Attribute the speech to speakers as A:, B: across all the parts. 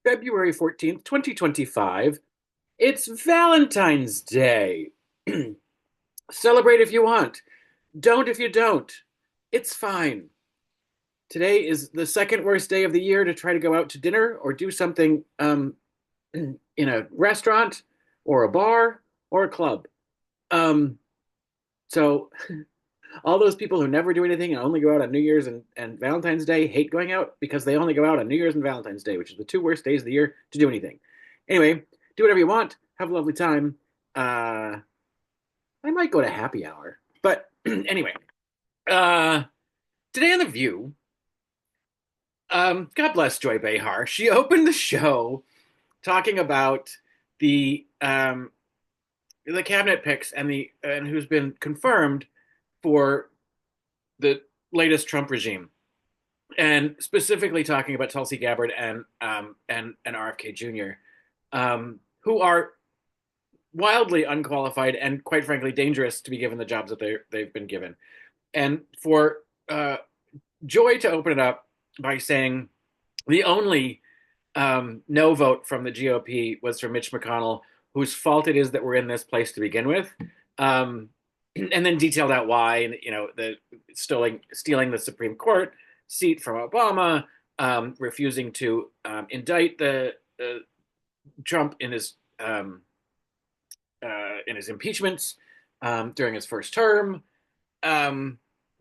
A: February 14th, 2025. It's Valentine's Day. Celebrate if you want. Don't if you don't. It's fine. Today is the second worst day of the year to try to go out to dinner or do something in a restaurant or a bar or a club. Um, so all those people who never do anything and only go out on New Year's and Valentine's Day hate going out because they only go out on New Year's and Valentine's Day, which is the two worst days of the year to do anything. Anyway, do whatever you want. Have a lovely time. I might go to happy hour. But anyway, uh, today on The View, God bless Joy Behar. She opened the show talking about the the cabinet picks and who's been confirmed for the latest Trump regime, and specifically talking about Tulsi Gabbard and RFK Jr., who are wildly unqualified and quite frankly dangerous to be given the jobs that they've been given. And for Joy to open it up by saying the only no vote from the GOP was from Mitch McConnell, whose fault it is that we're in this place to begin with, and then detailed out why, and the stealing the Supreme Court seat from Obama, refusing to indict the Trump in his impeachments during his first term,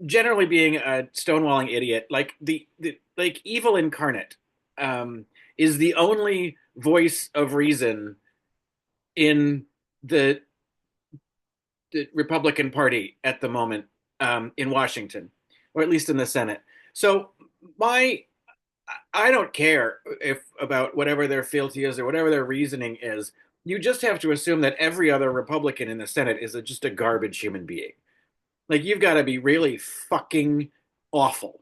A: generally being a stonewalling idiot, like evil incarnate, is the only voice of reason in the Republican Party at the moment, in Washington, or at least in the Senate. So my I don't care if about whatever their fealty is or whatever their reasoning is. You just have to assume that every other Republican in the Senate is just a garbage human being. Like, you've got to be really fucking awful.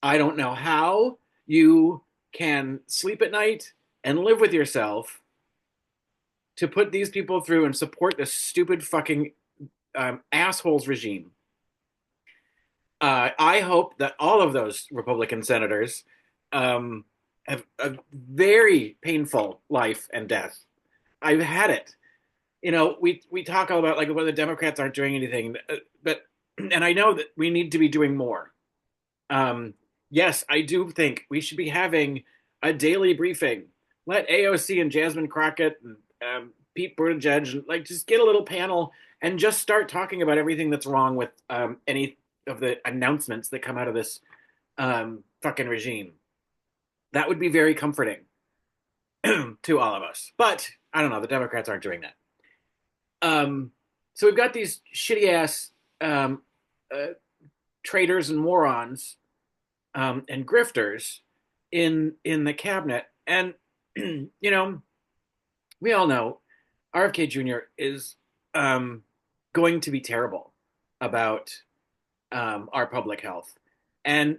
A: I don't know how you can sleep at night and live with yourself to put these people through and support this stupid fucking assholes regime. I hope that all of those Republican senators have a very painful life and death. I've had it. We talk all about like whether the Democrats aren't doing anything, but and I know that we need to be doing more. Yes, I do think we should be having a daily briefing. Let AOC and Jasmine Crockett and Pete Buttigieg like just get a little panel and just start talking about everything that's wrong with any of the announcements that come out of this fucking regime. That would be very comforting to all of us. But I don't know. The Democrats aren't doing that. So we've got these shitty ass traitors and morons and grifters in the cabinet, and we all know RFK Jr. is going to be terrible about our public health, and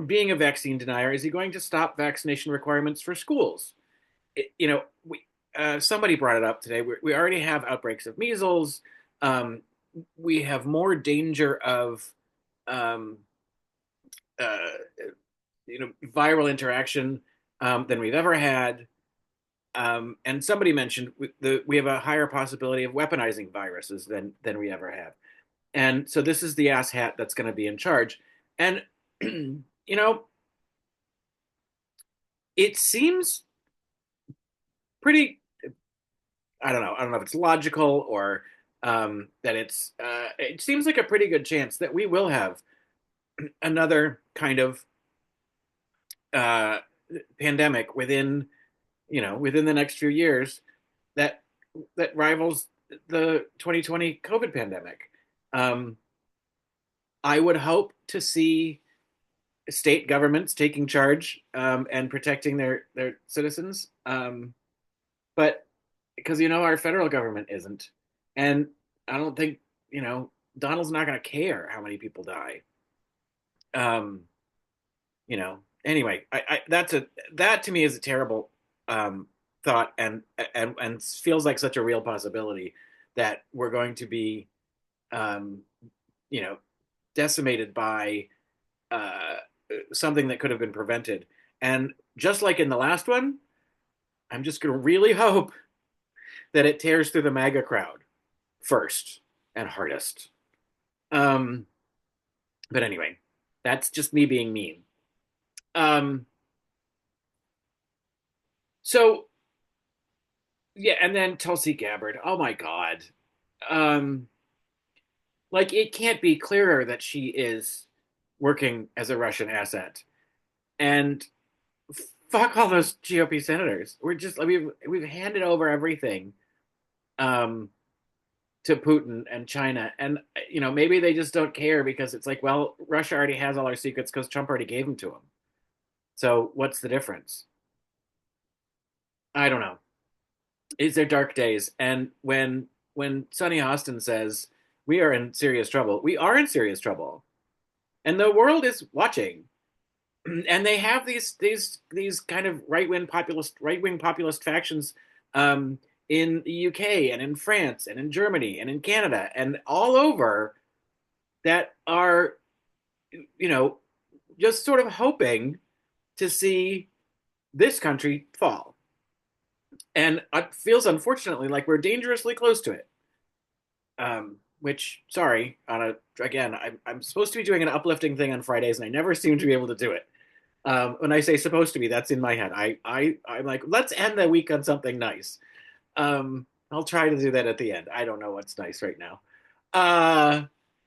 A: being a vaccine denier, is he going to stop vaccination requirements for schools? Somebody brought it up today. We already have outbreaks of measles. We have more danger of um, uh, viral interaction than we've ever had. And somebody mentioned we have a higher possibility of weaponizing viruses than we ever have. And so this is the asshat that's going to be in charge. And it seems pretty. I don't know. I don't know if it's logical or that it's. It seems like a pretty good chance that we will have another kind of uh, pandemic within the next few years that rivals the 2020 COVID pandemic. Um, I would hope to see state governments taking charge and protecting their citizens, but because our federal government isn't, and I don't think Donald's not going to care how many people die. Um, anyway, that to me is a terrible thought, and feels like such a real possibility that we're going to be um, you know decimated by uh, something that could have been prevented. And just like in the last one, I'm just going to really hope that it tears through the MAGA crowd first and hardest. Um, but anyway, that's just me being mean. Um, so yeah, and then Tulsi Gabbard. Oh my God. Um, like it can't be clearer that she is working as a Russian asset. And fuck all those GOP senators. We're just we've handed over everything um, to Putin and China, and maybe they just don't care because it's like, well, Russia already has all our secrets because Trump already gave them to them. So what's the difference? I don't know. These are dark days, and when Sonny Austin says we are in serious trouble, we are in serious trouble, and the world is watching. And they have these kind of right wing populist factions um, in the UK and in France and in Germany and in Canada and all over that are you know just sort of hoping to see this country fall. And it feels unfortunately like we're dangerously close to it. Which, sorry, on a again, I'm supposed to be doing an uplifting thing on Fridays, and I never seem to be able to do it. When I say supposed to be, that's in my head. I'm like, let's end the week on something nice. I'll try to do that at the end. I don't know what's nice right now. Uh,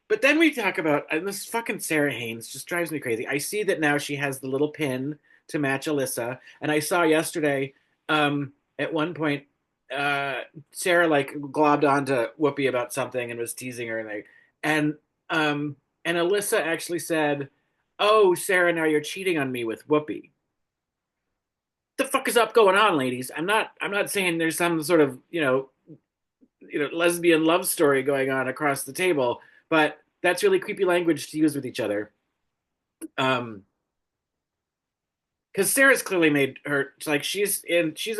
A: but then we talk about, and this fucking Sarah Haynes just drives me crazy. I see that now she has the little pin to match Alyssa, and I saw yesterday, at one point, uh, Sarah like globbed onto Whoopi about something and was teasing her, and um, and Alyssa actually said, "Oh, Sarah, now you're cheating on me with Whoopi." The fuck is up going on, ladies? I'm not saying there's some sort of lesbian love story going on across the table, but that's really creepy language to use with each other. Um, because Sarah's clearly made her like she's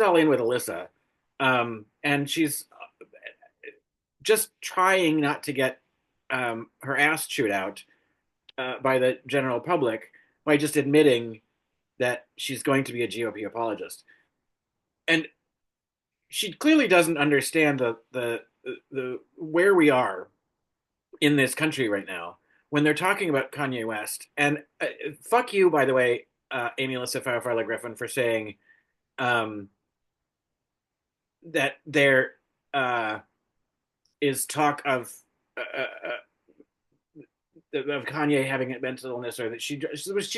A: all in with Alyssa, and she's just trying not to get her ass chewed out by the general public by just admitting that she's going to be a GOP apologist. And she clearly doesn't understand the where we are in this country right now when they're talking about Kanye West. And fuck you, by the way, Amy Alyssa Farrah Griffin, for saying um, that there uh, is talk of Kanye having a mental illness, or that she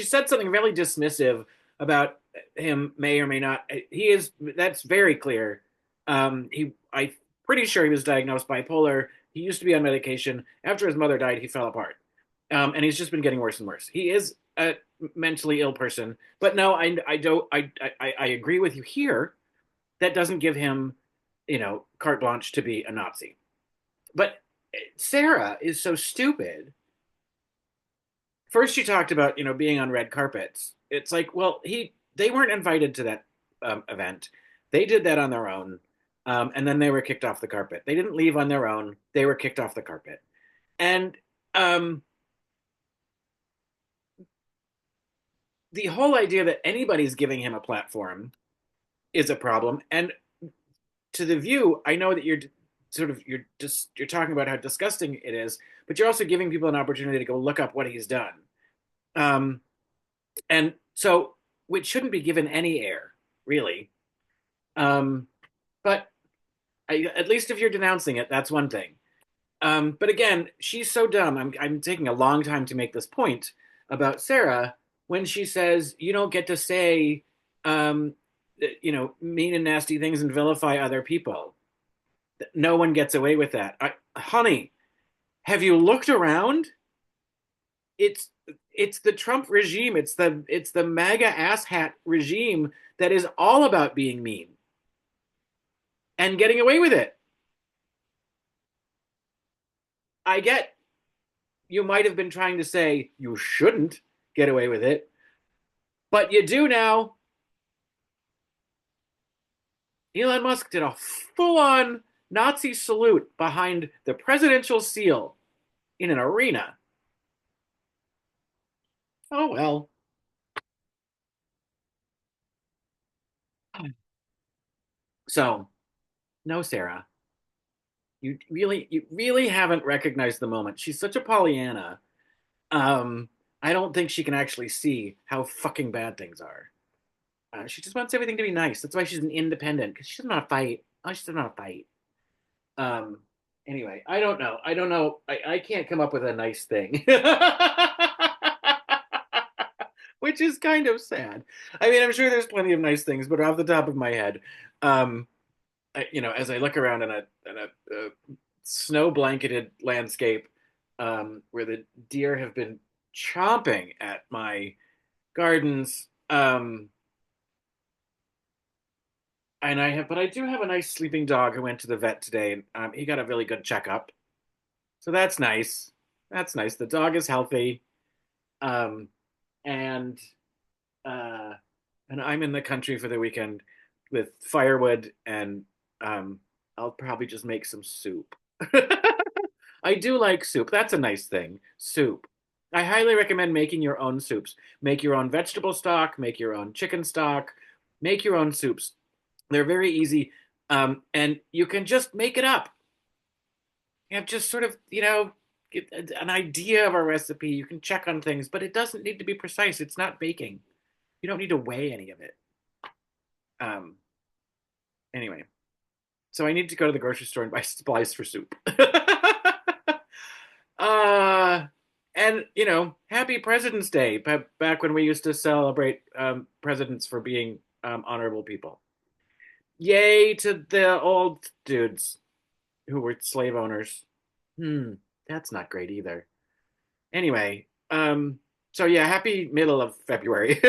A: said something really dismissive about him may or may not. He is That's very clear. I'm pretty sure he was diagnosed bipolar. He used to be on medication. After his mother died, he fell apart, and he's just been getting worse and worse. He is a mentally ill person, but no, I don't. I agree with you here. That doesn't give him, carte blanche to be a Nazi. But Sarah is so stupid. First, she talked about being on red carpets. It's like, well, they weren't invited to that event. They did that on their own, and then they were kicked off the carpet. They didn't leave on their own. They were kicked off the carpet, and um, the whole idea that anybody's giving him a platform is a problem. And to the View, I know that you're talking about how disgusting it is, but you're also giving people an opportunity to go look up what he's done. Um, and so, which shouldn't be given any air, really. Um, but at least if you're denouncing it, that's one thing. But again, she's so dumb. I'm taking a long time to make this point about Sarah when she says you don't get to say, um, mean and nasty things and vilify other people. No one gets away with that. Honey, have you looked around? It's it's the Trump regime. It's the MAGA asshat regime that is all about being mean and getting away with it. I get you might have been trying to say you shouldn't get away with it, but you do now. Elon Musk did a full on Nazi salute behind the presidential seal in an arena. Oh well. So, no, Sarah, you really haven't recognized the moment. She's such a Pollyanna. Um, I don't think she can actually see how fucking bad things are. She just wants everything to be nice. That's why she's an independent because she doesn't want to fight. Oh, she doesn't want to fight. Um, anyway, I don't know. I don't know. I can't come up with a nice thing, which is kind of sad. I mean, I'm sure there's plenty of nice things, but off the top of my head, um, as I look around in a snow blanketed landscape where the deer have been chomping at my gardens, but I do have a nice sleeping dog who went to the vet today, and he got a really good checkup, so that's nice. That's nice. The dog is healthy, um, and uh, and I'm in the country for the weekend with firewood, and um, I'll probably just make some soup. I do like soup. That's a nice thing. Soup. I highly recommend making your own soups. Make your own vegetable stock, make your own chicken stock, make your own soups. They're very easy. And you can just make it up. You have just sort of, get an idea of a recipe. You can check on things, but it doesn't need to be precise. It's not baking. You don't need to weigh any of it. Um, anyway, so I need to go to the grocery store and buy supplies for soup. uh, and Happy President's Day. Back when we used to celebrate presidents for being honorable people. Yay to the old dudes who were slave owners. Hmm, that's not great either. Anyway, so yeah, happy middle of February.